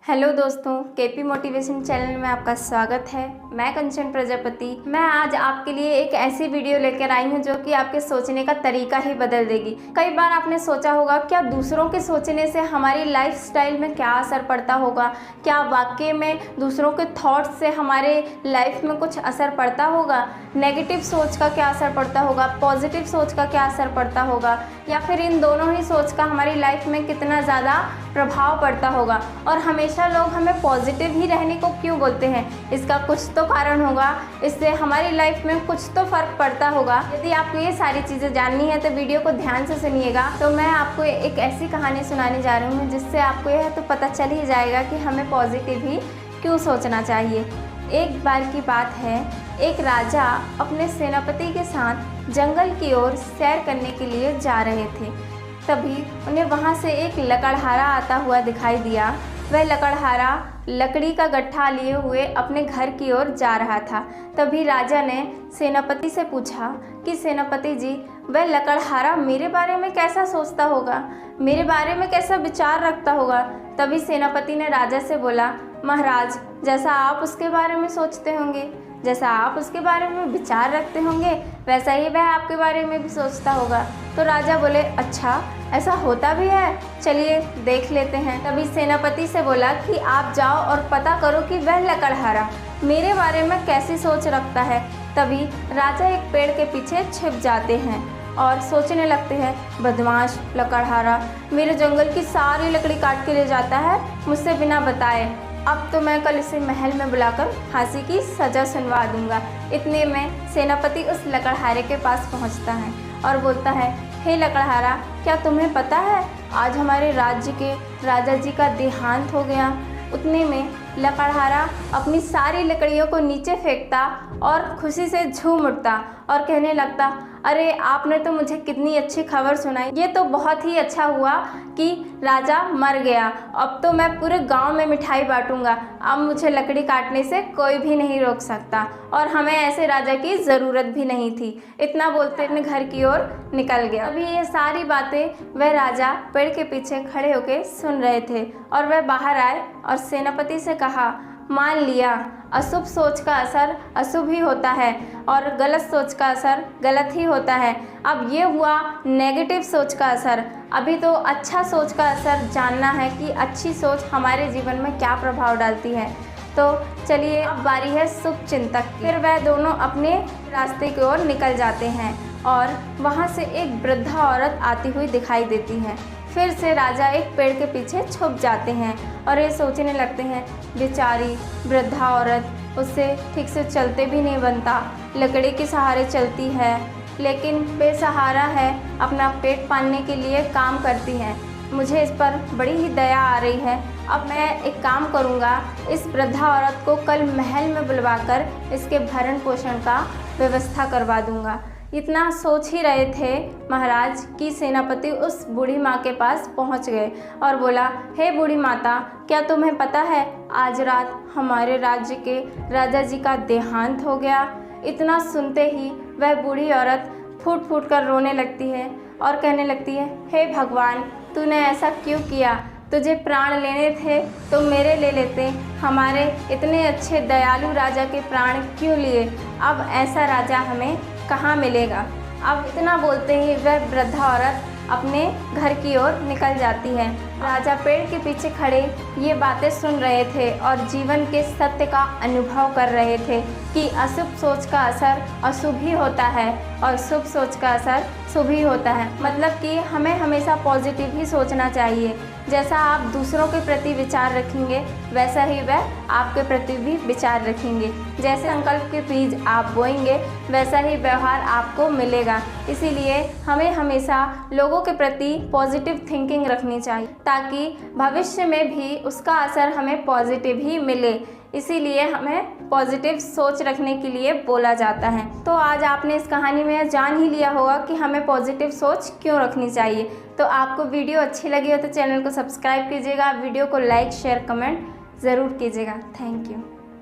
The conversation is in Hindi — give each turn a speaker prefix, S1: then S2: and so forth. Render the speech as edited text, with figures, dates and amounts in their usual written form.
S1: हेलो दोस्तों, केपी मोटिवेशन चैनल में आपका स्वागत है। मैं कंचन प्रजापति। मैं आज आपके लिए एक ऐसी वीडियो लेकर आई हूं जो कि आपके सोचने का तरीका ही बदल देगी। कई बार आपने सोचा होगा क्या दूसरों के सोचने से हमारी लाइफस्टाइल में क्या असर पड़ता होगा, क्या वाकई में दूसरों के थॉट्स से हमारे लाइफ में कुछ असर पड़ता होगा, नेगेटिव सोच का क्या असर पड़ता होगा, पॉजिटिव सोच का क्या असर पड़ता होगा, या फिर इन दोनों ही सोच का हमारी लाइफ में कितना ज़्यादा प्रभाव पड़ता होगा। और हमेशा लोग हमें पॉजिटिव ही रहने को क्यों बोलते हैं, इसका कुछ तो कारण होगा, इससे हमारी लाइफ में कुछ तो फ़र्क पड़ता होगा। यदि आपको ये सारी चीज़ें जाननी है तो वीडियो को ध्यान से सुनिएगा। तो मैं आपको एक ऐसी कहानी सुनाने जा रही हूँ जिससे आपको यह तो पता चल ही जाएगा कि हमें पॉजिटिव ही क्यों सोचना चाहिए। एक बार की बात है, एक राजा अपने सेनापति के साथ जंगल की ओर सैर करने के लिए जा रहे थे। तभी उन्हें वहाँ से एक लकड़हारा आता हुआ दिखाई दिया। वह लकड़हारा लकड़ी का गट्ठा लिए हुए अपने घर की ओर जा रहा था। तभी राजा ने सेनापति से पूछा कि सेनापति जी, वह लकड़हारा मेरे बारे में कैसा सोचता होगा, मेरे बारे में कैसा विचार रखता होगा। तभी सेनापति ने राजा से बोला, महाराज, जैसा आप उसके बारे में सोचते होंगे, जैसा आप उसके बारे में विचार रखते होंगे, वैसा ही वह आपके बारे में भी सोचता होगा। तो राजा बोले, अच्छा ऐसा होता भी है, चलिए देख लेते हैं। तभी सेनापति से बोला कि आप जाओ और पता करो कि वह लकड़हारा मेरे बारे में कैसी सोच रखता है। तभी राजा एक पेड़ के पीछे छिप जाते हैं और सोचने लगते हैं, बदमाश लकड़हारा मेरे जंगल की सारी लकड़ी काट के ले जाता है मुझसे बिना बताए। अब तो मैं कल इसे महल में बुलाकर फांसी की सज़ा सुनवा दूंगा। इतने में सेनापति उस लकड़हारे के पास पहुंचता है और बोलता है, हे लकड़हारा, क्या तुम्हें पता है आज हमारे राज्य के राजा जी का देहांत हो गया। उतने में लकड़हारा अपनी सारी लकड़ियों को नीचे फेंकता और खुशी से झूम उठता और कहने लगता, अरे आपने तो मुझे कितनी अच्छी खबर सुनाई। ये तो बहुत ही अच्छा हुआ कि राजा मर गया। अब तो मैं पूरे गांव में मिठाई बांटूंगा। अब मुझे लकड़ी काटने से कोई भी नहीं रोक सकता और हमें ऐसे राजा की ज़रूरत भी नहीं थी। इतना बोलते अपने घर की ओर निकल गया। अभी ये सारी बातें वह राजा पेड़ के पीछे खड़े होकर सुन रहे थे और वह बाहर आए और सेनापति से कहा, मान लिया अशुभ सोच का असर अशुभ ही होता है और गलत सोच का असर गलत ही होता है। अब ये हुआ नेगेटिव सोच का असर। अभी तो अच्छा सोच का असर जानना है कि अच्छी सोच हमारे जीवन में क्या प्रभाव डालती है। तो चलिए, अब बारी है शुभ चिंतक की। फिर वह दोनों अपने रास्ते की ओर निकल जाते हैं और वहाँ से एक वृद्धा औरत आती हुई दिखाई देती है। फिर से राजा एक पेड़ के पीछे छुप जाते हैं और ये सोचने लगते हैं, बेचारी वृद्धा औरत, उससे ठीक से चलते भी नहीं बनता, लकड़ी के सहारे चलती है, लेकिन बेसहारा है, अपना पेट पालने के लिए काम करती है। मुझे इस पर बड़ी ही दया आ रही है। अब मैं एक काम करूँगा, इस वृद्धा औरत को कल महल में बुलवाकर इसके भरण पोषण का व्यवस्था करवा दूँगा। इतना सोच ही रहे थे महाराज कि सेनापति उस बूढ़ी माँ के पास पहुँच गए और बोला, हे बूढ़ी माता, क्या तुम्हें पता है आज रात हमारे राज्य के राजा जी का देहांत हो गया। इतना सुनते ही वह बूढ़ी औरत फूट फूट कर रोने लगती है और कहने लगती है, हे भगवान, तूने ऐसा क्यों किया। तुझे प्राण लेने थे तो मेरे ले लेते, हमारे इतने अच्छे दयालु राजा के प्राण क्यों लिए। अब ऐसा राजा हमें कहाँ मिलेगा। अब इतना बोलते ही वह वृद्धा औरत अपने घर की ओर निकल जाती है। राजा पेड़ के पीछे खड़े ये बातें सुन रहे थे और जीवन के सत्य का अनुभव कर रहे थे कि अशुभ सोच का असर अशुभ ही होता है और शुभ सोच का असर शुभ ही होता है। मतलब कि हमें हमेशा पॉजिटिव ही सोचना चाहिए। जैसा आप दूसरों के प्रति विचार रखेंगे वैसा ही वह आपके प्रति भी विचार रखेंगे। जैसे संकल्प के बीज आप बोएंगे वैसा ही व्यवहार आपको मिलेगा। इसीलिए हमें हमेशा लोगों के प्रति पॉजिटिव थिंकिंग रखनी चाहिए ताकि भविष्य में भी उसका असर हमें पॉजिटिव ही मिले। इसीलिए हमें पॉजिटिव सोच रखने के लिए बोला जाता है। तो आज आपने इस कहानी में जान ही लिया होगा कि हमें पॉजिटिव सोच क्यों रखनी चाहिए। तो आपको वीडियो अच्छी लगी हो तो चैनल को सब्सक्राइब कीजिएगा, वीडियो को लाइक शेयर कमेंट ज़रूर कीजिएगा। Thank you.